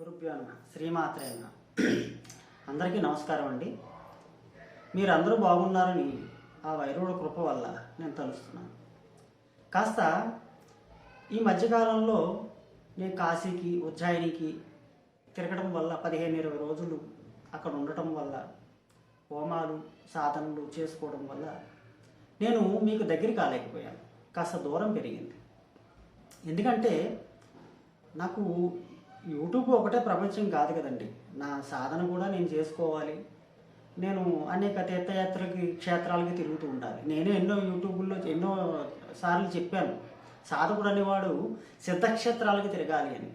గురుభ్యో నమః శ్రీమాత్రే నమః. అందరికీ నమస్కారం అండి. మీరందరూ బాగున్నారని ఆ వైరుడి కృప వల్ల నేను తలుస్తున్నాను. కాస్త ఈ మధ్యకాలంలో నేను కాశీకి ఉజ్జయినికి తిరగడం వల్ల 15-20 రోజులు అక్కడ ఉండటం వల్ల హోమాలు సాధనలు చేసుకోవడం వల్ల నేను మీకు దగ్గర కాలేకపోయాను. కాస్త దూరం పెరిగింది. ఎందుకంటే నాకు యూట్యూబ్ ఒకటే ప్రపంచం కాదు కదండి. నా సాధన కూడా నేను చేసుకోవాలి. నేను అనేక తీర్థయాత్రలకి క్షేత్రాలకి తిరుగుతూ ఉండాలి. నేనే ఎన్నో యూట్యూబ్లో ఎన్నో సార్లు చెప్పాను, సాధకుడు అనేవాడు సిద్ధక్షేత్రాలకి తిరగాలి అని.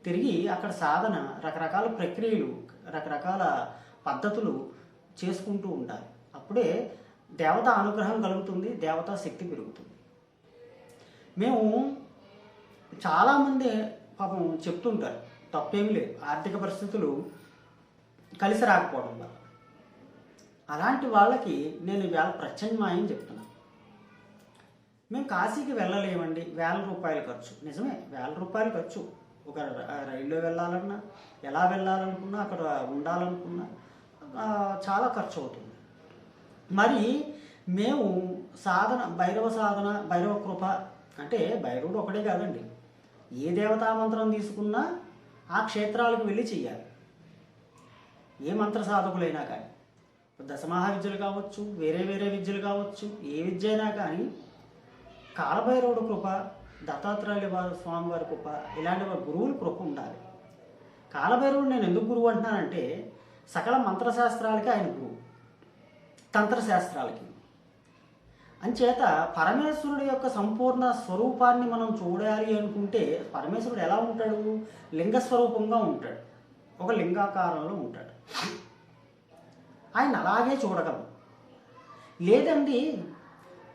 తిరిగి అక్కడ సాధన రకరకాల ప్రక్రియలు రకరకాల పద్ధతులు చేసుకుంటూ ఉండాలి. అప్పుడే దేవత అనుగ్రహం కలుగుతుంది, దేవతా శక్తి పెరుగుతుంది. మేము చాలామంది పాపం చెప్తుంటారు, తప్పేమీ లేదు, ఆర్థిక పరిస్థితులు కలిసి రాకపోవడం వల్ల. అలాంటి వాళ్ళకి నేను ఇవాళ ప్రత్యామ్నాయం చెప్తున్నాను. మేము కాశీకి వెళ్ళలేమండి, ₹1000 ఖర్చు. నిజమే, ₹1000 ఖర్చు. ఒక రైల్లో వెళ్ళాలన్నా, ఎలా వెళ్ళాలనుకున్నా, అక్కడ ఉండాలనుకున్నా చాలా ఖర్చు అవుతుంది. మరి మేము సాధన భైరవ కృప అంటే భైరవుడు ఒకటే కాదండి, ఏ దేవతా మంత్రం తీసుకున్నా ఆ క్షేత్రాలకు వెళ్ళి చెయ్యాలి. ఏ మంత్ర సాధకులైనా కానీ, దశమహా విద్యలు కావచ్చు, వేరే వేరే విద్యలు కావచ్చు, ఏ విద్య అయినా కానీ కాలభైరవుడు కృప, దత్తాత్రేయ స్వామి వారి కృప, ఇలాంటి గురువుల కృప ఉండాలి. కాలభైరవుడు నేను ఎందుకు గురువు అంటున్నానంటే, సకల మంత్రశాస్త్రాలకి ఆయన గురువు, తంత్రశాస్త్రాలకి. అంచేత పరమేశ్వరుడి యొక్క సంపూర్ణ స్వరూపాన్ని మనం చూడాలి అనుకుంటే, పరమేశ్వరుడు ఎలా ఉంటాడు? లింగస్వరూపంగా ఉంటాడు, ఒక లింగాకారంలో ఉంటాడు. ఆయన అలాగే చూడగలం. లేదండి,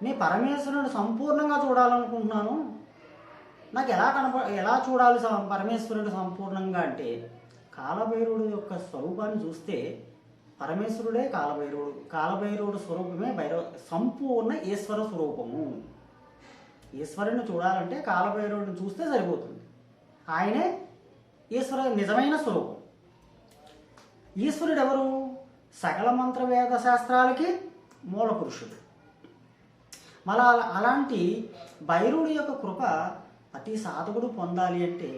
నేను పరమేశ్వరుడు సంపూర్ణంగా చూడాలనుకుంటున్నాను, నాకు ఎలా చూడాలి పరమేశ్వరుడు సంపూర్ణంగా అంటే, కాలభైరవుడు యొక్క స్వరూపాన్ని చూస్తే పరమేశ్వరుడే కాలభైరవుడు, కాలభైరవుడు స్వరూపమే సంపూర్ణ ఈశ్వర స్వరూపము. ఈశ్వరుని చూడాలంటే కాలభైరవుడిని చూస్తే సరిపోతుంది. ఆయనే నిజమైన స్వరూపం. ఈశ్వరుడు ఎవరు? సకల మంత్ర వేద శాస్త్రాలకి మూల పురుషుడు. మళ్ళా అలాంటి భైరవుడి యొక్క కృప ప్రతి సాధకుడు పొందాలి అంటే,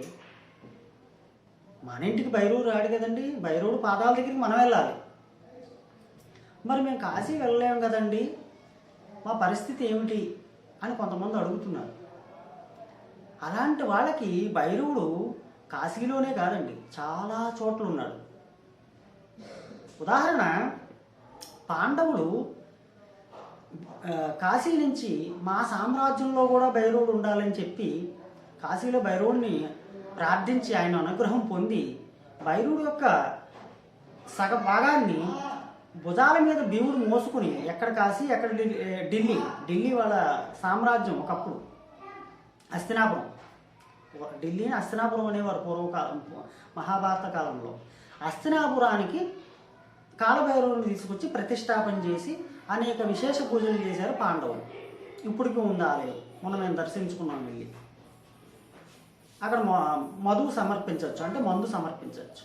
మన ఇంటికి భైరవుడు రాడు కదండి, భైరవుడు పాదాల దగ్గరికి మనం వెళ్ళాలి. మరి మేము కాశీ వెళ్ళలేము కదండి, మా పరిస్థితి ఏమిటి అని కొంతమంది అడుగుతున్నారు. అలాంటి వాళ్ళకి భైరవుడు కాశీలోనే కాదండి, చాలా చోట్ల ఉన్నాడు. ఉదాహరణ, పాండవులు కాశీ నుంచి మా సామ్రాజ్యంలో కూడా భైరవుడు ఉండాలని చెప్పి కాశీలో భైరవుడిని ప్రార్థించి ఆయన అనుగ్రహం పొంది భైరవుడు యొక్క సగ భాగాన్ని భుజాల మీద భీముడు మోసుకుని ఎక్కడ కాశీ ఎక్కడ ఢిల్లీ వాళ్ళ సామ్రాజ్యం. ఒకప్పుడు హస్తినాపురం, ఢిల్లీని హస్తినాపురం అనేవారు పూర్వకాలం, మహాభారత కాలంలో. హస్తినాపురానికి కాలభైరవుని తీసుకొచ్చి ప్రతిష్టాపన చేసి అనేక విశేష పూజలు చేశారు పాండవులు. ఇప్పటికీ ఉంది ఆలయం, మనం మేము దర్శించుకున్నాం వెళ్ళి. అక్కడ మందు సమర్పించవచ్చు.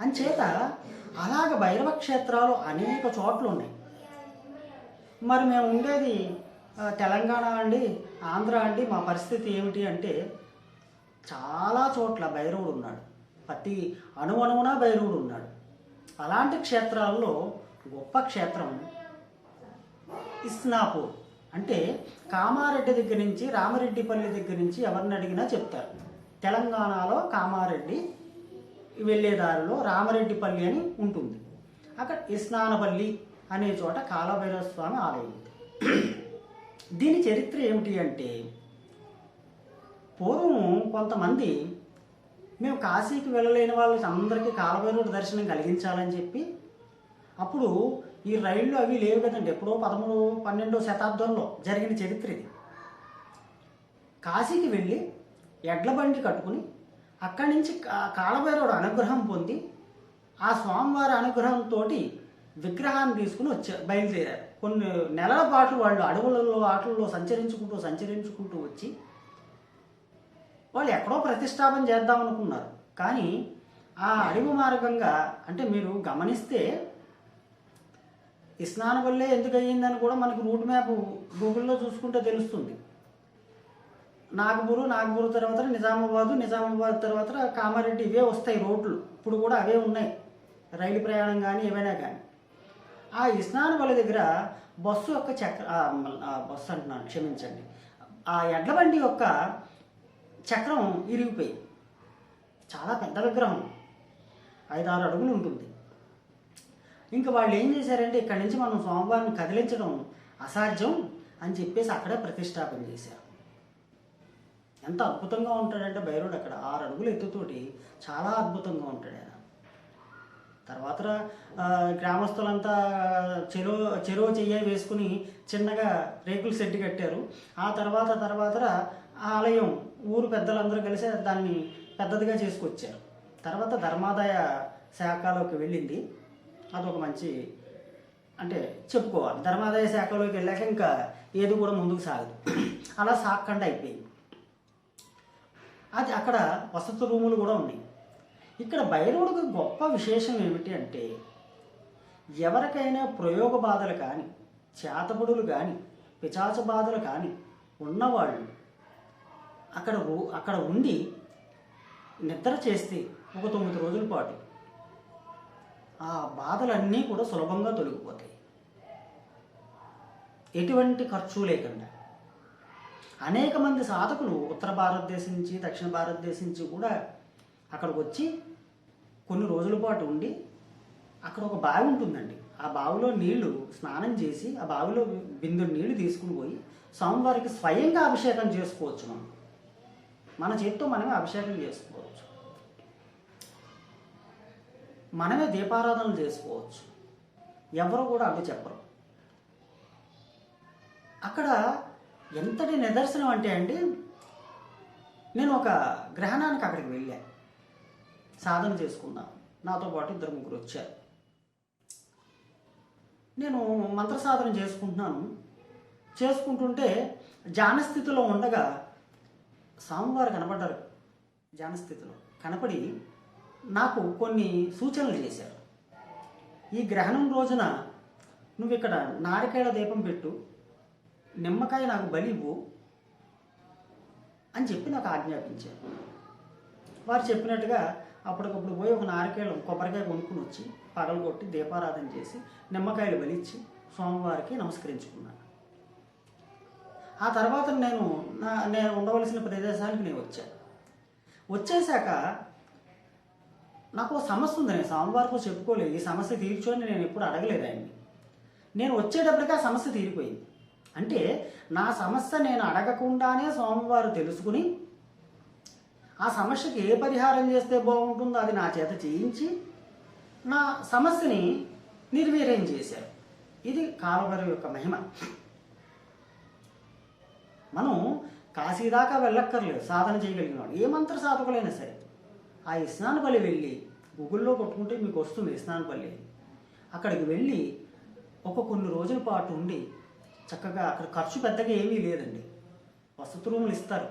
అంచేత అలాగ భైరవ క్షేత్రాలు అనేక చోట్ల ఉన్నాయి. మరి మేము ఉండేది తెలంగాణ అండి, ఆంధ్ర అండి, మా పరిస్థితి ఏమిటి అంటే, చాలా చోట్ల భైరవుడు ఉన్నాడు, ప్రతి అణువణువునా భైరవుడు ఉన్నాడు. అలాంటి క్షేత్రాల్లో గొప్ప క్షేత్రం ఇస్నాపూర్. అంటే కామారెడ్డి దగ్గర నుంచి, రామరెడ్డిపల్లి దగ్గర నుంచి ఎవరిని అడిగినా చెప్తారు. తెలంగాణలో కామారెడ్డి వెళ్ళే దారిలో రామరెడ్డిపల్లి అని ఉంటుంది. అక్కడ ఇస్నానపల్లి అనే చోట కాలభైరవ స్వామి ఆలయం ఉంది. దీని చరిత్ర ఏమిటి అంటే, పూర్వం కొంతమంది మేము కాశీకి వెళ్ళలేని వాళ్ళకి అందరికీ కాలభైరవుడి దర్శనం కలిగించాలని చెప్పి, అప్పుడు ఈ రైళ్ళు అవి లేవు కదండి, ఎప్పుడో 13-12వ శతాబ్దంలో జరిగిన చరిత్ర ఇది. కాశీకి వెళ్ళి ఎడ్ల బండి కట్టుకుని అక్కడి నుంచి కాలభైరవుడు అనుగ్రహం పొంది, ఆ స్వామివారి అనుగ్రహంతో విగ్రహాన్ని తీసుకుని బయలుదేరారు. కొన్ని నెలల పాటు వాళ్ళు అడవులలో ఆటల్లో సంచరించుకుంటూ వచ్చి వాళ్ళు ఎక్కడో ప్రతిష్టాపన చేద్దాం అనుకున్నారు. కానీ ఆ అడవి మార్గంగా అంటే మీరు గమనిస్తే ఈ స్నానబల్లే ఎందుకు అయ్యిందని కూడా మనకు రూట్ మ్యాప్ గూగుల్లో చూసుకుంటే తెలుస్తుంది. నాగపూర్ తర్వాత నిజామాబాద్ తర్వాత కామారెడ్డి, ఇవే వస్తాయి రోడ్లు. ఇప్పుడు కూడా అవే ఉన్నాయి, రైలు ప్రయాణం కానీ ఏవైనా కానీ. ఆ ఇస్నానబల్లి దగ్గర బస్సు యొక్క బస్సు అంటున్నాను, క్షమించండి, ఆ ఎడ్ల బండి యొక్క చక్రం ఇరిగిపోయి, చాలా పెద్ద విగ్రహం, 5-6 అడుగులు ఉంటుంది. ఇంకా వాళ్ళు ఏం చేశారంటే ఇక్కడి నుంచి మనం స్వామివారిని కదిలించడం అసాధ్యం అని చెప్పేసి అక్కడే ప్రతిష్టాపన చేశారు. ఎంత అద్భుతంగా ఉంటాడంటే భైరవుడు అక్కడ 6 అడుగుల ఎత్తుతోటి చాలా అద్భుతంగా ఉంటాడు ఆయన. తర్వాత గ్రామస్తులంతా చెరువు చెయ్య వేసుకుని చిన్నగా రేకుల షెడ్ కట్టారు. ఆ తర్వాత ఆలయం ఊరు పెద్దలందరూ కలిసి దాన్ని పెద్దదిగా చేసుకొచ్చారు. తర్వాత ధర్మాదాయ శాఖలోకి వెళ్ళింది. అదొక మంచి అంటే చెప్పుకోవాలి. ధర్మాదాయ శాఖలోకి వెళ్ళాక ఇంకా ఏది కూడా ముందుకు సాగదు, అలా సాగకుండా అయిపోయింది. అది అక్కడ వసతి రూములు కూడా ఉన్నాయి. ఇక్కడ భైరవుడికి గొప్ప విశేషం ఏమిటి అంటే, ఎవరికైనా ప్రయోగ బాధలు కానీ, చేతబడులు కానీ, పిచాచ బాధలు కానీ ఉన్నవాళ్ళు అక్కడ ఉండి నిద్ర చేస్తే ఒక 9 రోజుల పాటు ఆ బాధలన్నీ కూడా సులభంగా తొలగిపోతాయి, ఎటువంటి ఖర్చు లేకుండా. అనేక మంది సాధకులు ఉత్తర భారతదేశం నుంచి, దక్షిణ భారతదేశం నుంచి కూడా అక్కడికి వచ్చి కొన్ని రోజుల పాటు ఉండి, అక్కడ ఒక బావి ఉంటుందండి, ఆ బావిలో నీళ్లు స్నానం చేసి, ఆ బావిలో బిందెడు నీళ్లు తీసుకుని పోయి స్వామివారికి స్వయంగా అభిషేకం చేసుకోవచ్చు. మన చేతితో మనమే అభిషేకం చేసుకోవచ్చు, మనమే దీపారాధనలు చేసుకోవచ్చు, ఎవరు కూడా అడ్డు చెప్పరు. అక్కడ ఎంతటి నిదర్శనం అంటే అండి, నేను ఒక గ్రహణానికి అక్కడికి వెళ్ళాను, సాధన చేసుకున్నాను. నాతో పాటు 2-3 వచ్చారు. నేను మంత్ర సాధన చేసుకుంటుంటే ధ్యానస్థితిలో ఉండగా స్వామివారు కనపడ్డారు. ధ్యానస్థితిలో కనపడి నాకు కొన్ని సూచనలు చేశారు. ఈ గ్రహణం రోజున నువ్వు ఇక్కడ నారికేళ దీపం పెట్టు, నిమ్మకాయ నాకు బలి ఇవ్వు అని చెప్పి నాకు ఆజ్ఞాపించారు. వారు చెప్పినట్టుగా అప్పటికప్పుడు పోయి ఒక నారికేళం కొబ్బరికాయ కొనుక్కుని వచ్చి పగలగొట్టి దీపారాధన చేసి నిమ్మకాయలు బలిచ్చి స్వామివారికి నమస్కరించుకున్నాను. ఆ తర్వాత నేను ఉండవలసిన ప్రదేశానికి నేను వచ్చేసాక నాకు ఒక సమస్య ఉంది. నేను స్వామివారితో చెప్పుకోలేదు, ఈ సమస్య తీర్చు అని నేను ఎప్పుడు అడగలేదు ఆయన్ని. నేను వచ్చేటప్పటికి ఆ సమస్య తీరిపోయింది. అంటే నా సమస్య నేను అడగకుండానే స్వామివారు తెలుసుకుని ఆ సమస్యకి ఏ పరిహారం చేస్తే బాగుంటుందో అది నా చేత చేయించి నా సమస్యని నిర్వీర్యం చేశారు. ఇది కాలభైరవ యొక్క మహిమ. మనం కాశీ దాకా వెళ్ళక్కర్లేదు సాధన చేయగలిగిన వాడు, ఏ మంత్ర సాధకులైనా సరే. ఆ ఇస్నానపల్లి వెళ్ళి గూగుల్లో కొట్టుకుంటే మీకు వస్తుంది ఇస్నానపల్లి. అక్కడికి వెళ్ళి కొన్ని రోజుల పాటు ఉండి చక్కగా, అక్కడ ఖర్చు పెద్దగా ఏమీ లేదండి, వసతి రూములు ఇస్తారు,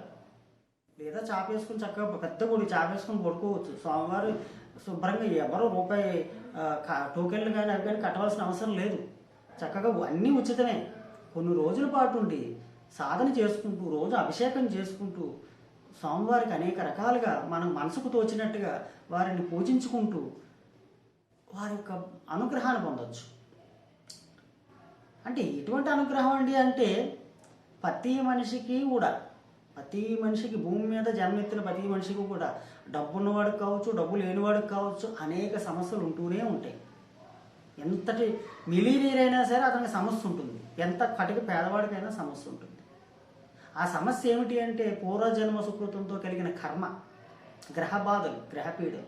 లేదా చాపేసుకుని చక్కగా పెద్ద గుడి చాపేసుకుని పడుకోవచ్చు. స్వామివారు శుభ్రంగా ఎవరో రూపాయి టోకెన్లు కానీ అవి కానీ కట్టవలసిన అవసరం లేదు, చక్కగా అన్నీ ఉచితమే. కొన్ని రోజుల పాటు ఉండి సాధన చేసుకుంటూ, రోజు అభిషేకం చేసుకుంటూ, స్వామివారికి అనేక రకాలుగా మనం మనసుకు తోచినట్టుగా వారిని పూజించుకుంటూ వారి యొక్క అనుగ్రహాన్ని పొందవచ్చు. అంటే ఎటువంటి అనుగ్రహం అండి అంటే, ప్రతి మనిషికి భూమి మీద జన్మెత్తిన ప్రతి మనిషికి కూడా డబ్బు ఉన్నవాడికి కావచ్చు, డబ్బు లేనివాడికి కావచ్చు, అనేక సమస్యలు ఉంటూనే ఉంటాయి. ఎంతటి మిలీనీరైనా సరే అతనికి సమస్య ఉంటుంది, ఎంత కటిక పేదవాడికైనా సమస్య ఉంటుంది. ఆ సమస్య ఏమిటి అంటే పూర్వజన్మ సుకృతంతో కలిగిన కర్మ, గ్రహ బాధలు, గ్రహపీడలు.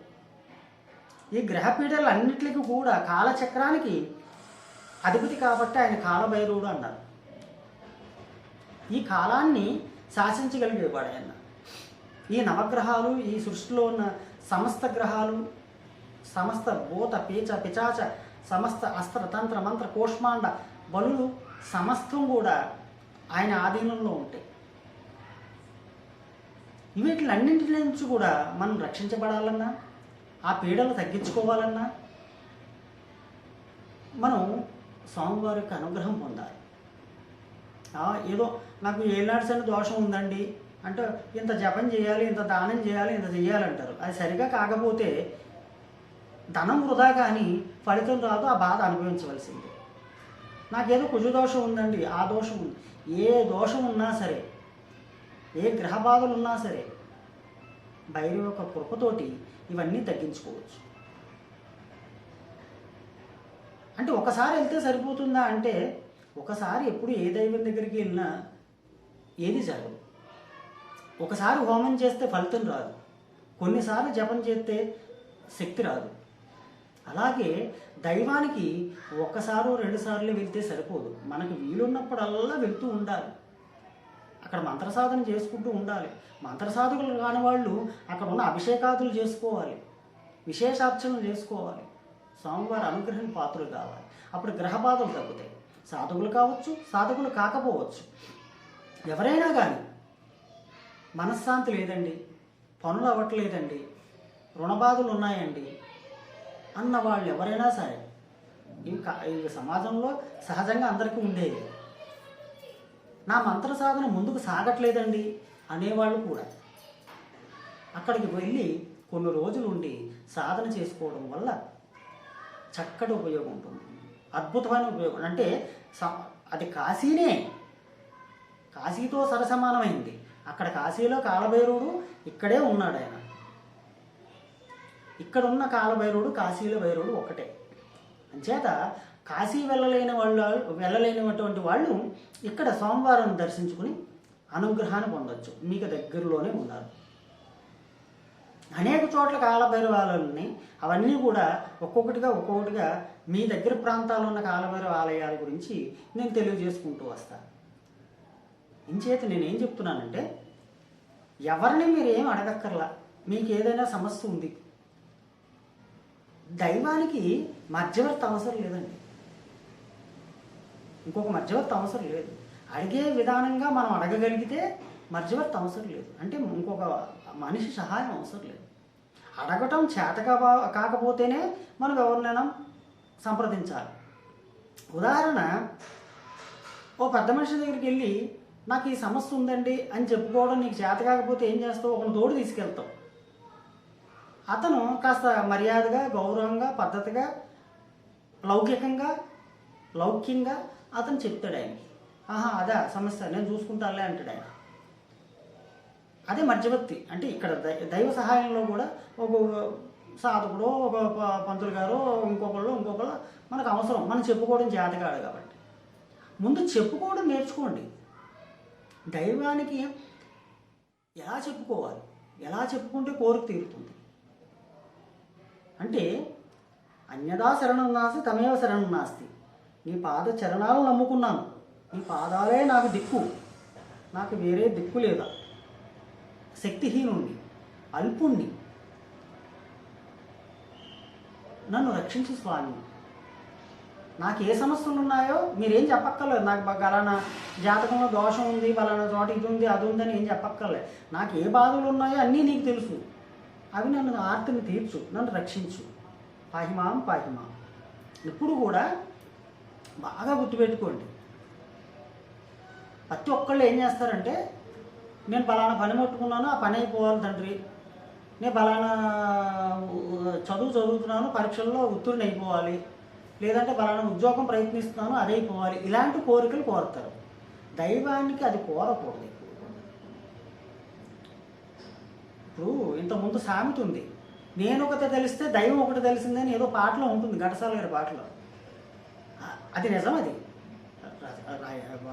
ఈ గ్రహపీడలు అన్నిటికీ కూడా కాలచక్రానికి అధిపతి కాబట్టి ఆయన కాలభైరవుడు అన్నారు. ఈ కాలాన్ని శాసించగలిగేవాడు ఆయన. ఈ నవగ్రహాలు, ఈ సృష్టిలో ఉన్న సమస్త గ్రహాలు, సమస్త భూత పిచాచ సమస్త అస్త్ర తంత్ర మంత్ర కోష్మాండ బలులు సమస్తం కూడా ఆయన ఆధీనంలో ఉంటాయి. వీటిలన్నింటి నుంచి కూడా మనం రక్షించబడాలన్నా, ఆ పీడలు తగ్గించుకోవాలన్నా మనం స్వామివారి యొక్క అనుగ్రహం పొందాలి. ఏదో నాకు ఏనాడ్స్ అని దోషం ఉందండి అంటే ఇంత జపం చేయాలి, ఇంత దానం చేయాలి, ఇంత చేయాలంటారు. అది సరిగా కాకపోతే ధనం వృధా కానీ ఫలితం రాదు, ఆ బాధ అనుభవించవలసింది. నాకేదో కుజదోషం ఉందండి, ఆ దోషం ఉంది. ఏ దోషం ఉన్నా సరే, ఏ గ్రహ బాధలు ఉన్నా సరే భైరవ యొక్క కృపతోటి ఇవన్నీ తగ్గించుకోవచ్చు. అంటే ఒకసారి వెళ్తే సరిపోతుందా అంటే, ఒకసారి ఎప్పుడు ఏ దైవం దగ్గరికి వెళ్ళినా ఏది జరగదు. ఒకసారి హోమం చేస్తే ఫలితం రాదు, కొన్నిసార్లు జపం చేస్తే శక్తి రాదు. అలాగే దైవానికి ఒక్కసారో 2 సార్లు వెళ్తే సరిపోదు, మనకు వీలున్నప్పుడల్లా వెళ్తూ ఉండాలి. అక్కడ మంత్రసాధన చేసుకుంటూ ఉండాలి. మంత్రసాధకులు కాని వాళ్ళు అక్కడ ఉన్న అభిషేకాదులు చేసుకోవాలి, విశేషార్చనలు చేసుకోవాలి, స్వామివారి అనుగ్రహం పాత్రలు కావాలి. అప్పుడు గ్రహ బాధలు తగ్గుతాయి. సాధకులు కావచ్చు, సాధకులు కాకపోవచ్చు, ఎవరైనా కానీ మనశ్శాంతి లేదండి, పనులు అవ్వట్లేదండి, రుణబాధలు ఉన్నాయండి అన్న వాళ్ళు ఎవరైనా సరే, ఈ సమాజంలో సహజంగా అందరికీ ఉండేది. నా మంత్ర సాధన ముందుకు సాగట్లేదండి అనేవాళ్ళు కూడా అక్కడికి వెళ్ళి కొన్ని రోజులు ఉండి సాధన చేసుకోవడం వల్ల చక్కటి ఉపయోగం ఉంటుంది, అద్భుతమైన ఉపయోగం. అంటే అది కాశీనే, కాశీతో సరసమానమైంది. అక్కడ కాశీలో కాలభైరవుడు ఇక్కడే ఉన్నాడు. ఆయన ఇక్కడ ఉన్న కాలభైరవుడు కాశీలో భైరవుడు ఒకటే. అంచేత కాశీ వెళ్ళలేనటువంటి వాళ్ళు ఇక్కడ సోమవారం దర్శించుకుని అనుగ్రహాన్ని పొందొచ్చు. మీకు దగ్గరలోనే ఉన్నారు. అనేక చోట్ల కాలభైరవాలయాలు ఉన్నాయి. అవన్నీ కూడా ఒక్కొక్కటిగా మీ దగ్గర ప్రాంతాల్లో ఉన్న కాలభైరవ ఆలయాల గురించి నేను తెలియజేసుకుంటూ వస్తాను. ఇంచేత నేనేం చెప్తున్నానంటే, ఎవరిని మీరు ఏం అడగక్కర్లా. మీకు ఏదైనా సమస్య ఉంది, దైవానికి మధ్యవర్తి అవసరం లేదండి, ఇంకొక మధ్యవర్తి అవసరం లేదు. అడిగే విధానంగా మనం అడగగలిగితే మధ్యవర్తి అవసరం లేదు. అంటే ఇంకొక మనిషి సహాయం అవసరం లేదు. అడగటం కాకపోతేనే మనం ఎవరినైనా సంప్రదించాలి. ఉదాహరణ, ఓ పెద్ద మనిషి దగ్గరికి వెళ్ళి నాకు ఈ సమస్య ఉందండి అని చెప్పుకోవడం నీకు చేత కాకపోతే ఏం చేస్తావు? ఒకని తోడు తీసుకెళ్తావు. అతను కాస్త మర్యాదగా, గౌరవంగా, పద్ధతిగా, లౌక్యంగా అతను చెప్తాడు ఆయనకి. అదా సమస్య, నేను చూసుకుంటానులే అంటాడు ఆయన. అదే మధ్యవర్తి. అంటే ఇక్కడ దైవ సహాయంలో కూడా ఒక సాధకుడు, ఒక పంతులు గారు, ఇంకొకళ్ళు మనకు అవసరం. మనం చెప్పుకోవడం చేతకాడు కాబట్టి ముందు చెప్పుకోవడం నేర్చుకోండి. దైవానికి ఎలా చెప్పుకోవాలి, ఎలా చెప్పుకుంటే కోరిక తీరుతుంది అంటే, అన్యదా శరణం నాస్తి తమేవ శరణం నాస్తి. నీ పాద చరణాలను నమ్ముకున్నాను, నీ పాదాలే నాకు దిక్కు, నాకు వేరే దిక్కు లేదా, శక్తిహీనుణ్ణి, అల్పుణ్ణి, నన్ను రక్షించు స్వామి. నాకు ఏ సమస్యలు ఉన్నాయో మీరేం చెప్పక్కర్లేదు. నాకు బలానా జాతకంలో దోషం ఉంది, బలానా చోట ఇది ఉంది, అది ఉందని ఏం చెప్పక్కర్లేదు. నాకు ఏ బాధలు ఉన్నాయో అన్నీ నీకు తెలుసు. అవి నన్ను ఆర్తిని తీర్చు, నన్ను రక్షించు. పాహిమాం. ఇప్పుడు కూడా బాగా గుర్తుపెట్టుకోండి. ప్రతి ఒక్కళ్ళు ఏం చేస్తారంటే, నేను బలానా పని పట్టుకున్నాను, ఆ పని అయిపోవాలి తండ్రి, నేను బలానా చదువుతున్నాను, పరీక్షల్లో ఉత్తీర్ణ అయిపోవాలి, లేదంటే బలానా ఉద్యోగం ప్రయత్నిస్తున్నాను, అది అయిపోవాలి, ఇలాంటి కోరికలు కోరుతారు. దైవానికి అది కోరకూడదు. ఇప్పుడు ఇంతకుముందు సామెత ఉంది, నేను ఒకటి తెలిస్తే దైవం ఒకటి తెలిసిందని ఏదో పాటలో ఉంటుంది, ఘటసాల గారి పాటలో. అది నిజం. అది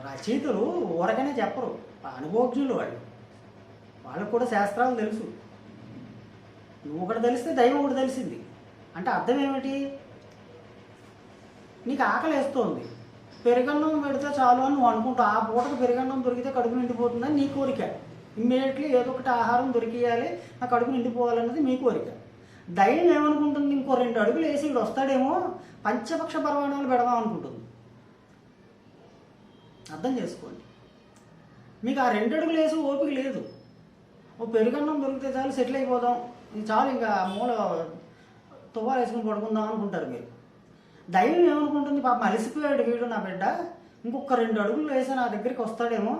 రచయితలు ఊరకనే చెప్పరు, అనుభవజ్ఞులు వాళ్ళకు కూడా శాస్త్రాలు తెలుసు. నువ్వు ఒకటి తెలిస్తే దైవం ఒకటి తెలిసింది అంటే అర్థం ఏమిటి? నీకు ఆకలి వేస్తోంది, పెరుగన్నం పెడితే చాలు అని నువ్వు అనుకుంటావు. ఆ పూటకు పెరుగన్నం దొరికితే కడుపు నిండిపోతుందని నీ కోరిక. ఇమ్మీడియట్లీ ఏదో ఒకటి ఆహారం దొరికియాలి, నా కడుపు నిండిపోవాలన్నది మీ కోరిక. దైవం ఏమనుకుంటుంది? ఇంకో 2 అడుగులు వేసి ఇక్కడ వస్తాడేమో, పంచపక్ష పరమాణాలు పెడదాం అనుకుంటుంది. అర్థం చేసుకోండి. మీకు ఆ 2 అడుగులు వేసి ఓపిక లేదు. ఓ పెరుగన్నం దొరికితే చాలు సెటిల్ అయిపోదాం, చాలు ఇంకా మూల తువ్వాలు వేసుకుని పడుకుందాం అనుకుంటారు మీరు. దైవం ఏమనుకుంటుంది, పాపం అలసిపోయాడు వీడు నా బిడ్డ, ఇంకొక 2 అడుగులు వేసి నా దగ్గరికి వస్తాడేమో,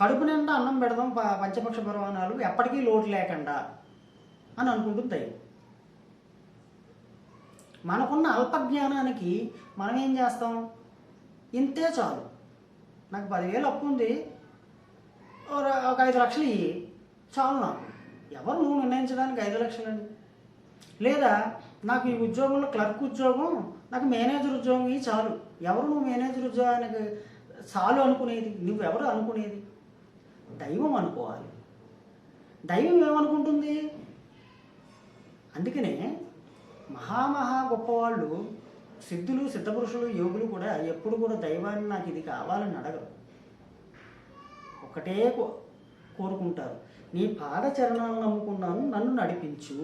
కడుపు నిండా అన్నం పెడదాం పంచపక్ష పరమాణాలు ఎప్పటికీ లోటు లేకుండా అని అనుకుంటుంది దైవం. మనకున్న అల్పజ్ఞానానికి మనం ఏం చేస్తాం, ఇంతే చాలు, నాకు 10,000 అప్పు ఉంది, ఒక 5 లక్షలు ఇయ్యి చాలు, నాకు ఎవరు నువ్వు నిర్ణయించడానికి 5 లక్షలని, లేదా నాకు ఈ ఉద్యోగంలో క్లర్క్ ఉద్యోగం, నాకు మేనేజర్ ఉద్యోగం ఇవి చాలు, ఎవరు నువ్వు మేనేజర్ ఉద్యోగానికి చాలు అనుకునేది, నువ్వెవరు అనుకునేది, దైవం అనుకోవాలి. దైవం ఏమనుకుంటుంది? అందుకనే మహా గొప్పవాళ్ళు, సిద్ధులు, సిద్ధపురుషులు, యోగులు కూడా ఎప్పుడు కూడా దైవాన్ని నాకు ఇది కావాలని అడగరు. ఒకటే కోరుకుంటారు, నీ పాదచరణాలను నమ్ముకున్నాను, నన్ను నడిపించు.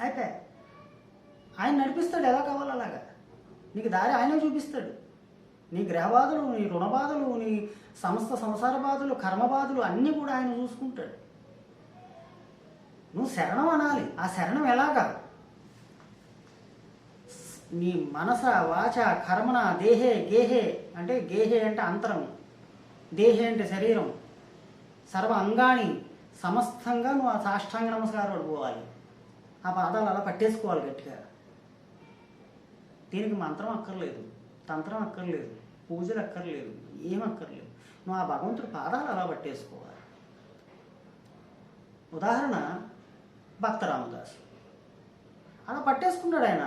అయితే ఆయన నడిపిస్తాడు, ఎలా కావాలో అలాగా నీకు దారి ఆయనే చూపిస్తాడు. నీ గ్రహబాధలు, నీ రుణబాధలు, నీ సమస్త సంసార బాధలు, కర్మ బాధలు అన్నీ కూడా ఆయన చూసుకుంటాడు. నువ్వు శరణం అనాలి. ఆ శరణం ఎలాగా? నీ మనస, వాచ, కర్మణ, దేహే, గేహే అంటే గేహే అంటే అంతరం, దేహే అంటే శరీరం, సర్వ అంగాని సమస్తంగా నువ్వు ఆ సాష్టాంగ నమస్కారం పడిపోవాలి. ఆ పాదాలు అలా పట్టేసుకోవాలి గట్టిగా. దీనికి మంత్రం అక్కర్లేదు, తంత్రం అక్కర్లేదు, పూజలు అక్కర్లేదు, ఏం అక్కర్లేదు. నువ్వు ఆ భగవంతుడి పాదాలు అలా పట్టేసుకోవాలి. ఉదాహరణ భక్త రామదాసు అలా పట్టేసుకున్నాడు. ఆయన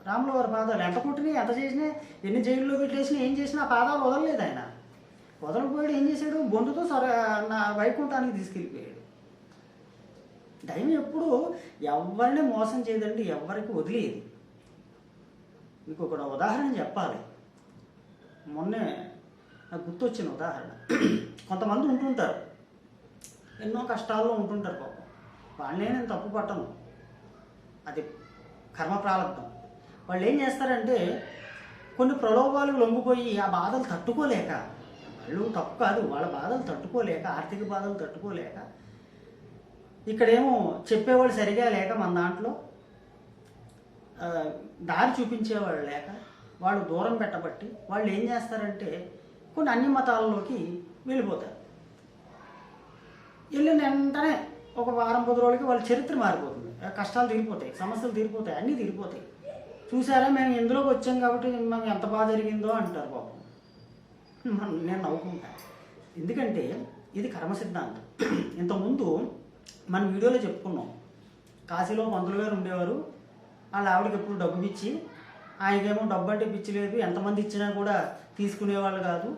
రాముల వారి పాదాలు ఎంత కుట్టినా, ఎంత చేసినా, ఎన్ని జైల్లో పెట్టేసినా, ఏం చేసినా ఆ పాదాలు వదలలేదు. ఆయన వదలకపోయాడు. ఏం చేశాడు? బొందుతో నా వైకుంఠానికి తీసుకెళ్ళిపోయాడు. దైవం ఎప్పుడు ఎవరిని మోసం చేయదండి, ఎవరికి వదిలేది. మీకు ఒక ఉదాహరణ చెప్పాలి. మొన్నే నాకు గుర్తొచ్చిన ఉదాహరణ. కొంతమంది ఉంటుంటారు, ఎన్నో కష్టాల్లో ఉంటుంటారు పాపం. వాళ్ళనే నేను తప్పు పట్టను, అది కర్మ ప్రారంభం. వాళ్ళు ఏం చేస్తారంటే కొన్ని ప్రలోభాలకు లొంగిపోయి ఆ బాధలు తట్టుకోలేక, వాళ్ళు తప్పు కాదు, వాళ్ళ బాధలు తట్టుకోలేక, ఆర్థిక బాధలు తట్టుకోలేక, ఇక్కడేమో చెప్పేవాళ్ళు సరిగా లేక, మన దాంట్లో దారి చూపించేవాళ్ళు లేక, వాళ్ళు దూరం పెట్టబట్టి వాళ్ళు ఏం చేస్తారంటే కొన్ని అన్ని మతాలలోకి వెళ్ళిపోతారు. వెళ్ళిన వెంటనే ఒక వారం 10 రోజులకి వాళ్ళ చరిత్ర మారిపోతుంది. కష్టాలు తీరిపోతాయి, సమస్యలు తీరిపోతాయి, అన్నీ తీరిపోతాయి. చూసారా, మేము ఇందులోకి వచ్చాం కాబట్టి మాకు ఎంత బాగా జరిగిందో అంటారు పాపం. నేను నవ్వుకుంటాను. ఎందుకంటే ఇది కర్మ సిద్ధాంతం. ఇంతకుముందు మన వీడియోలో చెప్పుకున్నాం. కాశీలో పంతులు గారు ఉండేవారు. వాళ్ళ ఆవిడకి ఎప్పుడు డబ్బు పిచ్చి, ఆయనకేమో డబ్బు అంటే పిచ్చి లేదు, ఎంతమంది ఇచ్చినా కూడా తీసుకునేవాళ్ళు కాదు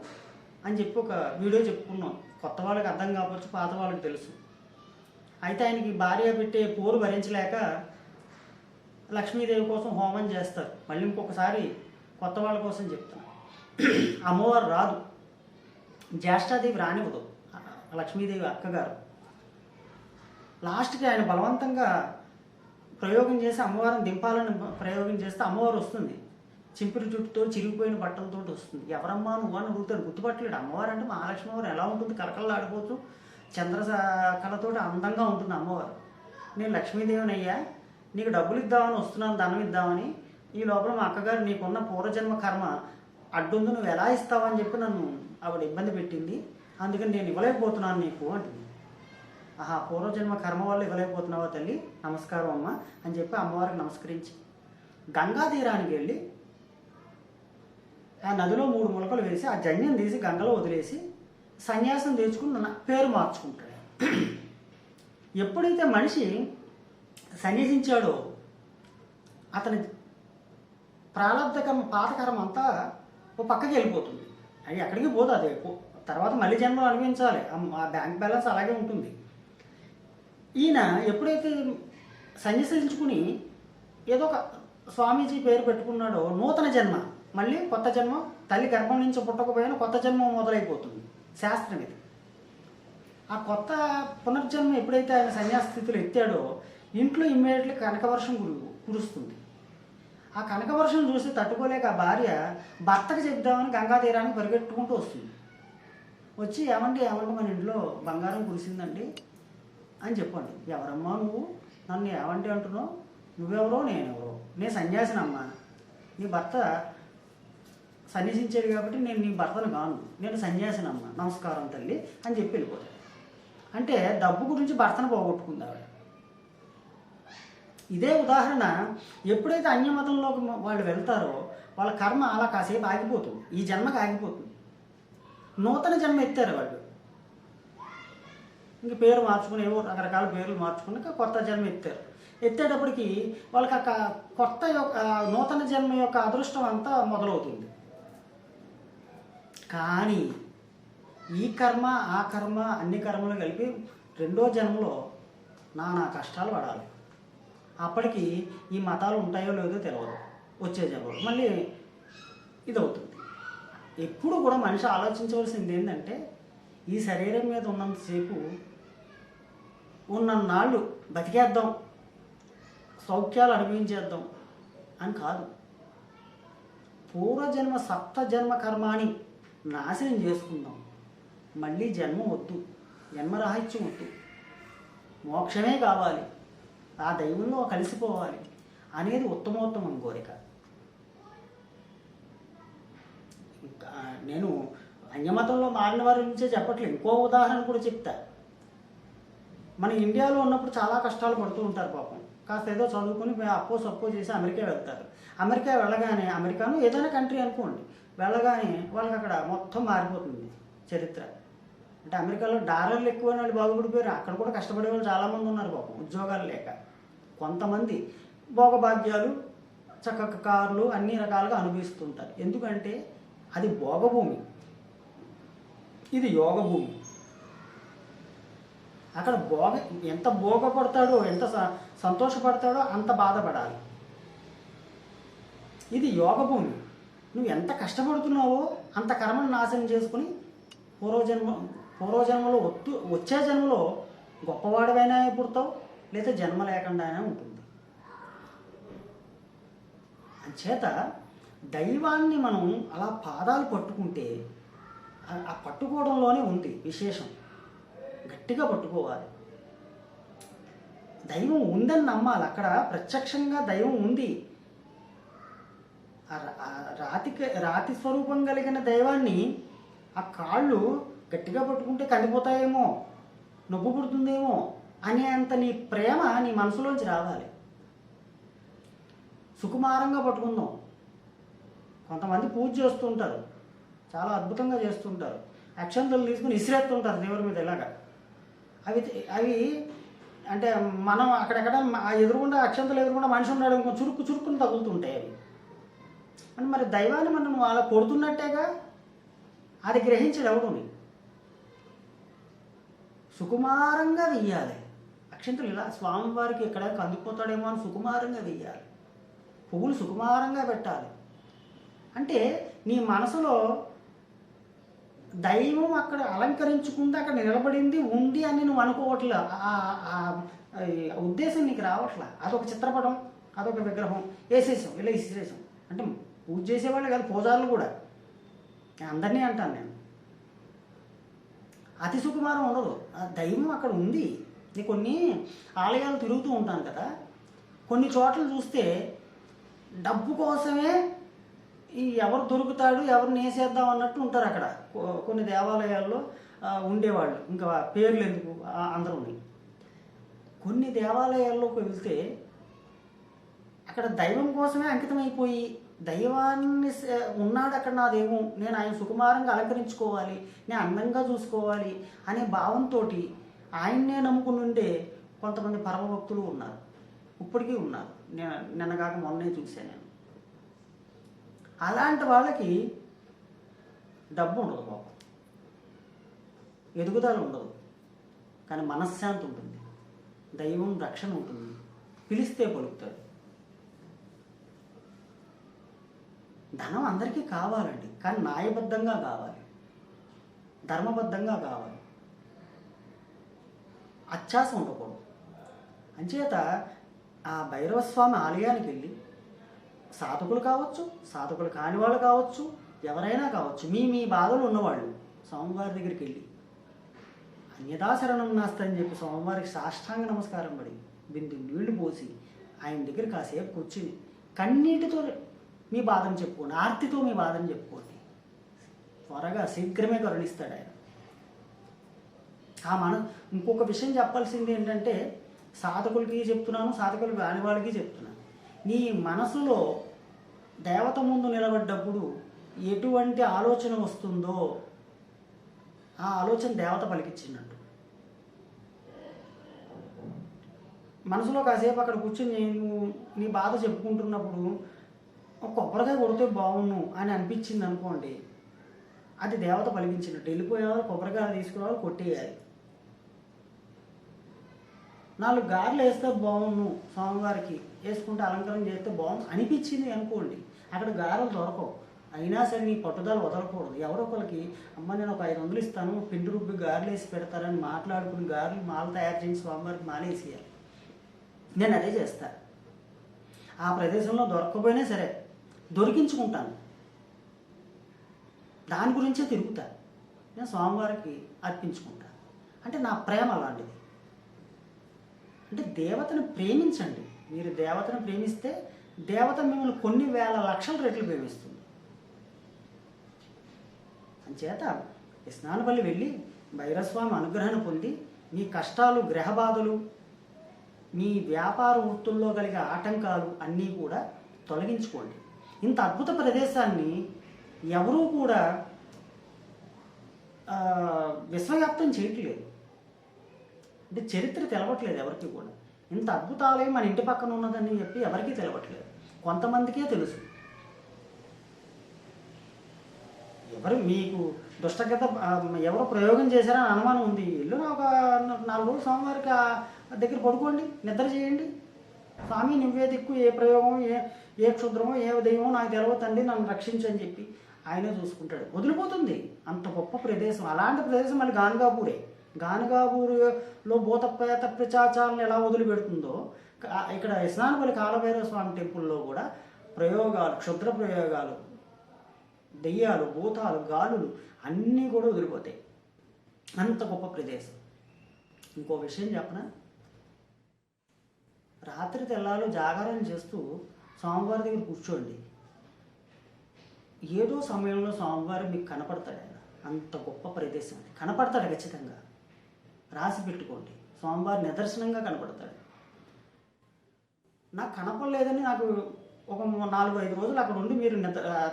అని చెప్పి ఒక వీడియో చెప్పుకున్నాం. కొత్త వాళ్ళకి అర్థం కావచ్చు, పాత వాళ్ళకి తెలుసు. అయితే ఆయనకి భార్య పెట్టే పోరు భరించలేక లక్ష్మీదేవి కోసం హోమం చేస్తారు. మళ్ళీ ఇంకొకసారి కొత్త వాళ్ళ కోసం చెప్తాను. అమ్మవారు రాదు, జ్యేష్ఠాదేవి రానివ్వదు, లక్ష్మీదేవి అక్కగారు. లాస్ట్కి ఆయన బలవంతంగా ప్రయోగం చేసి అమ్మవారిని దింపాలని ప్రయోగం చేస్తే అమ్మవారు వస్తుంది. చింపిరి జుట్టుతో, చిరిగిపోయిన బట్టలతో వస్తుంది. ఎవరమ్మా నువ్వు అని అడుగుతాడు, గుర్తుపట్టలేడు. అమ్మవారు అంటే మహాలక్ష్మి వారు ఎలా ఉంటుంది, కలకలలాడిపోతూ చంద్ర కళతో అందంగా ఉంటుంది అమ్మవారు. నేను లక్ష్మీదేవిని అయ్యా, నీకు డబ్బులు ఇద్దామని వస్తున్నాను, ధనం ఇద్దామని. ఈ లోపల మా అక్కగారు నీకున్న పూర్వజన్మ కర్మ అడ్డుంది, నువ్వు ఎలా ఇస్తావని చెప్పి నన్ను ఆవిడ ఇబ్బంది పెట్టింది, అందుకని నేను ఇవ్వలేకపోతున్నాను నీకు అంటుంది. ఆహా, పూర్వజన్మ కర్మ వల్ల ఇవ్వలేకపోతున్నావా తల్లి, నమస్కారం అమ్మ అని చెప్పి అమ్మవారికి నమస్కరించి గంగా తీరానికి వెళ్ళి ఆ నదిలో 3 ములకలు వేసి ఆ జన్యం తీసి గంగలో వదిలేసి సన్యాసం తెచ్చుకుని పేరు మార్చుకుంటాడు. ఎప్పుడైతే మనిషి సన్యసించాడో అతని ప్రారంధ కర్మ, పాత కర్మ అంతా ఓ పక్కకి వెళ్ళిపోతుంది. అది ఎక్కడికి పోదు, అది తర్వాత మళ్ళీ జన్మలో అనుభవించాలి. ఆ బ్యాంక్ బ్యాలెన్స్ అలాగే ఉంటుంది. ఈయన ఎప్పుడైతే సన్యసించుకుని ఏదో ఒక స్వామీజీ పేరు పెట్టుకున్నాడో నూతన జన్మ, మళ్ళీ కొత్త జన్మ, తల్లి గర్భం నుంచి పుట్టకపోయినా కొత్త జన్మ మొదలైపోతుంది శాస్త్రం ఇది. ఆ కొత్త పునర్జన్మ ఎప్పుడైతే ఆయన సన్యాస స్థితిలో ఎత్తాడో ఇంట్లో ఇమ్మీడియట్లీ కనకవర్షం కురుస్తుంది. ఆ కనకవర్షం చూసి తట్టుకోలేక ఆ భార్య భర్తకు చెప్దామని గంగా తీరానికి పరిగెట్టుకుంటూ వస్తుంది. వచ్చి ఏమంటే మన ఇంట్లో బంగారం కురిసిందండి, అని చెప్పండి. ఎవరమ్మా నువ్వు, నన్ను ఏమంటే అంటున్నావు, నువ్వెవరో నేనెవరో, నేను సన్యాసినమ్మా, నీ భర్త సన్యసించాడు కాబట్టి నేను నీ భర్తను కాను, నేను సన్యాసినమ్మా, నమస్కారం తల్లి అని చెప్పి వెళ్ళిపోతాడు. అంటే డబ్బు గురించి భర్తను పోగొట్టుకుంది ఆవిడ. ఇదే ఉదాహరణ, ఎప్పుడైతే అన్యమతంలోకి వాళ్ళు వెళ్తారో వాళ్ళ కర్మ అలా కాసేపు ఆగిపోతుంది, ఈ జన్మకి ఆగిపోతుంది. నూతన జన్మ ఎత్తారు వాళ్ళు, ఇంక పేరు మార్చుకుని ఏవో రకరకాల పేర్లు మార్చుకుని కొత్త జన్మ ఎత్తారు. ఎత్తేటప్పటికి వాళ్ళకి ఆ కొత్త యొక్క నూతన జన్మ యొక్క అదృష్టం అంతా మొదలవుతుంది. కానీ ఈ కర్మ ఆ కర్మ అన్ని కర్మలు కలిపి రెండో జన్మలో నానా కష్టాలు పడాలి. అప్పటికి ఈ మతాలు ఉంటాయో లేదో తెలియదు, వచ్చే జన్మలో మళ్ళీ ఇది అవుతుంది. ఎప్పుడు కూడా మనిషి ఆలోచించవలసింది ఏంటంటే, ఈ శరీరం మీద ఉన్నంతసేపు ఉన్నన్నాళ్ళు బతికేద్దాం, సౌఖ్యాలు అనుభవించేద్దాం అని కాదు. పూర్వజన్మ సప్తజన్మ కర్మాని నాశనం చేసుకుందాం. మళ్ళీ జన్మ వద్దు, జన్మరాహిత్యం వద్దు, మోక్షమే కావాలి, ఆ దైవంలో కలిసిపోవాలి అనేది ఉత్తమోత్తమం కోరిక. నేను అన్యమతంలో మారిన వారి నుంచే చెప్పట్లేదు, ఇంకో ఉదాహరణ కూడా చెప్తా. మన ఇండియాలో ఉన్నప్పుడు చాలా కష్టాలు పడుతూ ఉంటారు పాపం. కాస్త ఏదో చదువుకొని సప్పో చేసి అమెరికా వెళ్తారు. అమెరికా వెళ్ళగానే, అమెరికాను ఏదైనా కంట్రీ అనుకోండి, వెళ్ళగానే వాళ్ళకి అక్కడ మొత్తం మారిపోతుంది చరిత్ర. అంటే అమెరికాలో డాలర్లు ఎక్కువ వాళ్ళు బాగుపడిపోయారు, అక్కడ కూడా కష్టపడే వాళ్ళు చాలామంది ఉన్నారు పాపం, ఉద్యోగాలు లేక. కొంతమంది భోగభాగ్యాలు, చక్కగా కార్లు అన్ని రకాలుగా అనుభవిస్తుంటారు. ఎందుకంటే అది భోగభూమి, ఇది యోగభూమి. అక్కడ ఎంత భోగపడతాడో, ఎంత సంతోషపడతాడో అంత బాధపడాలి. ఇది యోగభూమి. నువ్వు ఎంత కష్టపడుతున్నావో అంత కర్మను నాశనం చేసుకుని పూర్వజన్మలో వచ్చే జన్మలో గొప్పవాడివైనా పుడతావు, లేదా జన్మ లేకుండా అయినా ఉంటుంది. అంచేత దైవాన్ని మనం అలా పాదాలు పట్టుకుంటే, ఆ పట్టుకోవడంలోనే ఉంది విశేషం. గట్టిగా పట్టుకోవాలి. దైవం ఉందని నమ్మాలి. అక్కడ ప్రత్యక్షంగా దైవం ఉంది. రాతి స్వరూపం కలిగిన దైవాన్ని ఆ కాళ్ళు గట్టిగా పట్టుకుంటే కందిపోతాయేమో, నొప్పి పుడుతుందేమో అనే అంత నీ ప్రేమ నీ మనసులోంచి రావాలి. సుకుమారంగా పట్టుకుందాం. కొంతమంది పూజ చేస్తుంటారు, చాలా అద్భుతంగా చేస్తుంటారు. అక్షంతలు తీసుకుని ఇసిరేస్తుంటారు దేవుడి మీద ఇలాగా. అవి అంటే మనం అక్కడెక్కడ ఎదురుగుండా అక్షంతలు ఎదురుగుండా మనిషి ఉన్నాడు ఇంకో చురుక్కుని తగులుతుంటాయి అవి. అంటే మరి దైవాన్ని మనం అలా కొడుతున్నట్టేగా, అది గ్రహించడు ఎవడుని. సుకుమారంగా వెయ్యాలి అక్షంతలు. ఇలా స్వామివారికి ఎక్కడ కందిపోతాడేమో అని సుకుమారంగా వెయ్యాలి. పువ్వులు సుకుమారంగా పెట్టాలి. అంటే నీ మనసులో దైవం అక్కడ అలంకరించుకుంది, అక్కడ నిలబడింది ఉంది అని నువ్వు అనుకోవట్లే. ఉద్దేశం నీకు రావట్లా. అదొక చిత్రపటం, అదొక విగ్రహం వేసేసాం, ఇలా ఇసిరేసాం. అంటే పూజ చేసేవాళ్ళే కాదు, పూజారులు కూడా. అందరినీ అంటాను నేను. అతి సుకుమారం ఉండదు. ఆ దైవం అక్కడ ఉంది. నేను కొన్ని ఆలయాలు తిరుగుతూ ఉంటాను కదా, కొన్ని చోట్ల చూస్తే డబ్బు కోసమే ఎవరు దొరుకుతాడు, ఎవరు నేసేద్దాం అన్నట్టు ఉంటారు అక్కడ కొన్ని దేవాలయాల్లో ఉండేవాళ్ళు. ఇంకా పేర్లు ఎందుకు, అందరూ ఉన్నాయి. కొన్ని దేవాలయాల్లోకి వెళ్తే అక్కడ దైవం కోసమే అంకితమైపోయి, దైవాన్ని ఉన్నాడు అక్కడ నా దైవం, నేను ఆయన సుకుమారంగా అలంకరించుకోవాలి, నేను అందంగా చూసుకోవాలి అనే భావంతో ఆయన్నే నమ్ముకుని ఉండే కొంతమంది పరమభక్తులు ఉన్నారు, ఇప్పటికీ ఉన్నారు. నిన్నగాక మొన్నే చూశాను నేను. అలాంటి వాళ్ళకి డబ్బు ఉండదు పాపం, ఎదుగుదల ఉండదు, కానీ మనశ్శాంతి ఉంటుంది, దైవం రక్షణ ఉంటుంది, పిలిస్తే పలుకుతాడు. ధనం అందరికీ కావాలండి, కానీ న్యాయబద్ధంగా కావాలి, ధర్మబద్ధంగా కావాలి, అత్యాశ ఉండకూడదు. అంచేత ఆ భైరవస్వామి ఆలయానికి వెళ్ళి, సాధకులు కావచ్చు, సాధకులు కాని వాళ్ళు కావచ్చు, ఎవరైనా కావచ్చు, మీ బాధలు ఉన్నవాళ్ళు స్వామివారి దగ్గరికి వెళ్ళి అన్యదాశరణం నాస్తి అని చెప్పి స్వామివారికి సాష్టాంగ నమస్కారం పడి బిందు నీళ్లు పోసి ఆయన దగ్గర కాసేపు కూర్చుని కన్నీటితో మీ బాధను చెప్పుకోండి, ఆర్తితో మీ బాధను చెప్పుకోండి. త్వరగా శీఘ్రమే కరుణిస్తాడు ఆయన. ఇంకొక విషయం చెప్పాల్సింది ఏంటంటే, సాధకులకి చెప్తున్నాను, సాధకులు కాని వాళ్ళకి చెప్తున్నాను. నీ మనసులో దేవత ముందు నిలబడ్డప్పుడు ఎటువంటి ఆలోచన వస్తుందో ఆ ఆలోచన దేవత పలికిచ్చినట్టు. మనసులో కాసేపు అక్కడ కూర్చొని నీ బాధ చెప్పుకుంటున్నప్పుడు ఒక కొబ్బరికాయ కొడితే బాగుండు అని అనిపించింది అనుకోండి, అది దేవత పలికించినట్టు. వెళ్ళిపోయేవాళ్ళు కొబ్బరికాయ తీసుకురావాలి, కొట్టేయాలి. 4 గారెలు వేస్తే బాగుండు, స్వామివారికి వేసుకుంటే అలంకరణ చేస్తే బాగుండు అనిపించింది అనుకోండి, అక్కడ గారెలు దొరకవు. అయినా సరే నీ పట్టుదల వదలకూడదు. ఎవరో ఒకరికి అమ్మ నేను ఒక 500 ఇస్తాను, పిండి రుబ్బి గారెలు వేసి పెడతారని మాట్లాడుకుని గారెలు మాల తయారు చేసి స్వామివారికి మాలేసేయాలి. నేను అదే చేస్తాను. ఆ ప్రదేశంలో దొరకకపోయినా సరే దొరికించుకుంటాను, దాని గురించే తిరుగుతా, నేను స్వామివారికి అర్పించుకుంటాను. అంటే నా ప్రేమ అలాంటిది. అంటే దేవతను ప్రేమించండి. మీరు దేవతను ప్రేమిస్తే దేవత మిమ్మల్ని కొన్ని వేల లక్షల రెట్లు ప్రేమిస్తుంది. అంచేత స్నానపల్లి వెళ్ళి భైరస్వామి అనుగ్రహాన్ని పొంది మీ కష్టాలు, గ్రహ బాధలు, మీ వ్యాపార వృత్తుల్లో కలిగే ఆటంకాలు అన్నీ కూడా తొలగించుకోండి. ఇంత అద్భుత ప్రదేశాన్ని ఎవరూ కూడా విశ్వవ్యాప్తం చేయట్లేదు. అంటే చరిత్ర తెలవట్లేదు ఎవరికి కూడా. ఇంత అద్భుతాలయం మన ఇంటి పక్కన ఉన్నదని చెప్పి ఎవరికీ తెలవట్లేదు, కొంతమందికే తెలుసు. ఎవరు మీకు దుష్టగత ఎవరో ప్రయోగం చేశారని అనుమానం ఉంది, ఇల్లు ఒక 4 రోజులు స్వామివారికి దగ్గర పడుకోండి, నిద్ర చేయండి. స్వామి నువ్వే దిక్కు, ఏ ప్రయోగం, ఏ క్షుద్రమో, ఏ దైవమో నాకు తెలవతండి, నన్ను రక్షించని చెప్పి ఆయనే చూసుకుంటాడు. వదిలిపోతుంది. అంత గొప్ప ప్రదేశం. అలాంటి ప్రదేశం మళ్ళీ గానగాపూరే. గానగాపూరులో భూతప్రేత పిశాచాలను ఎలా వదిలిపెడుతుందో ఇక్కడ స్నానపల్లి కాలభైరవ స్వామి టెంపుల్లో కూడా ప్రయోగాలు, క్షుద్ర ప్రయోగాలు, దెయ్యాలు, భూతాలు, గాలులు అన్నీ కూడా వదిలిపోతాయి. అంత గొప్ప ప్రదేశం. ఇంకో విషయం చెప్పనా, రాత్రి తెల్లాలు జాగారం చేస్తూ స్వామివారి దగ్గర కూర్చోండి. ఏదో సమయంలో స్వామివారు మీకు కనపడతాడు. ఆయన అంత గొప్ప ప్రదేశం కనపడతాడు. ఖచ్చితంగా రాసి పెట్టుకోండి. స్వామివారి నిదర్శనంగా కనపడతాడు. నాకు కనపడలేదని నాకు ఒక 4-5 రోజులు అక్కడ ఉండి మీరు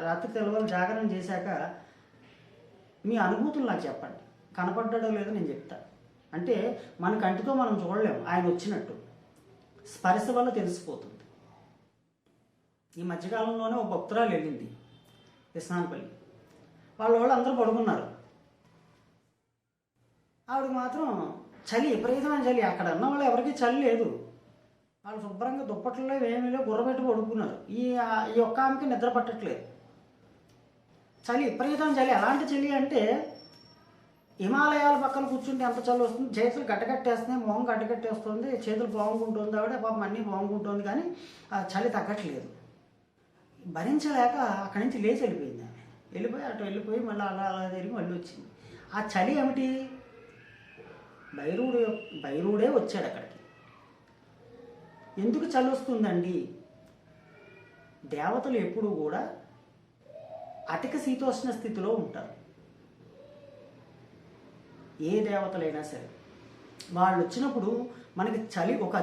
రాత్రి తెల్లవారు జాగరణ చేశాక మీ అనుభూతులు నాకు చెప్పండి. కనపడ్డాడో లేదో నేను చెప్తాను. అంటే మన కంటితో మనం చూడలేము, ఆయన వచ్చినట్టు స్పర్శ వల్ల తెలిసిపోతుంది. ఈ మధ్యకాలంలోనే ఒక భక్తురాలు వెళ్ళింది స్నానపల్లి. వాళ్ళు అందరూ పడుకున్నారు. ఆవిడకి మాత్రం చలి, విపరీతమైన చలి. అక్కడ ఉన్న వాళ్ళు ఎవరికి చలి లేదు. వాళ్ళు శుభ్రంగా దుప్పట్లో ఏమీ లేవు, గుర్రబెట్టి పడుకున్నారు. ఈ ఒక్క ఆమెకి నిద్ర పట్టట్లేదు. చలి, విపరీతమైన చలి. ఎలాంటి చలి అంటే హిమాలయాల పక్కన కూర్చుంటే ఎంత చలి వస్తుంది. చేతులు గడ్డకట్టేస్తున్నాయి, మొహం గడ్డకట్టేస్తుంది, చేతులు బాగుంటుంది. ఆవిడ పాపం అన్నీ బాగుంటుంది, కానీ ఆ చలి తగ్గట్లేదు. భరించలేక అక్కడి నుంచి లేచి వెళ్ళిపోయింది ఆమె. అటు వెళ్ళిపోయి మళ్ళీ అలా తిరిగి మళ్ళీ వచ్చింది. ఆ చలి ఏమిటి? భైరవుడే వచ్చాడు అక్కడికి. ఎందుకు చలి వస్తుందండి? దేవతలు ఎప్పుడూ కూడా అధిక శీతోష్ణ స్థితిలో ఉంటారు. ఏ దేవతలైనా సరే వాళ్ళు వచ్చినప్పుడు మనకి చలి, ఒక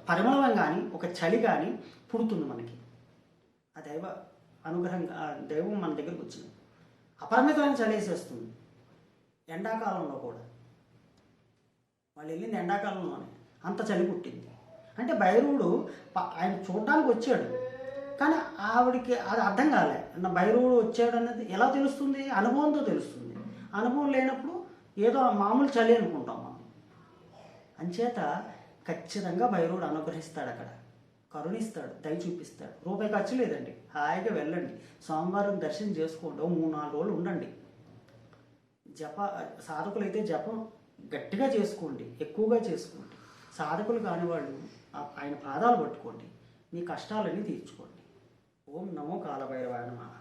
పరిమళం కానీ ఒక చలి కానీ పుడుతుంది మనకి. ఆ దైవ అనుగ్రహం, దైవం మన దగ్గరికి వచ్చింది. అపరిమితమైన చలి వేసేస్తుంది. ఎండాకాలంలో కూడా వాళ్ళు వెళ్ళింది ఎండాకాలంలోనే అంత చలి పుట్టింది. అంటే భైరవుడు ఆయన చూడడానికి వచ్చాడు, కానీ ఆవిడికి అది అర్థం కాలే. భైరవుడు వచ్చాడు అనేది ఎలా తెలుస్తుంది? అనుభవంతో తెలుస్తుంది. అనుభవం లేనప్పుడు ఏదో మామూలు చలి అనుకుంటాం మనం. అంచేత ఖచ్చితంగా భైరవుడు అనుగ్రహిస్తాడు, అక్కడ కరుణిస్తాడు, దయ చూపిస్తాడు. రూపాయి ఖర్చు లేదండి. హాయిగా వెళ్ళండి, సోమవారం దర్శనం చేసుకోండి, 3-4 రోజులు ఉండండి. సాధకులైతే జపం గట్టిగా చేసుకోండి, ఎక్కువగా చేసుకోండి. సాధకులు కాని వాళ్ళు ఆయన పాదాలు పట్టుకోండి, మీ కష్టాలన్నీ తీర్చుకోండి. ఓం నమో కాలభైరవాయ నమః.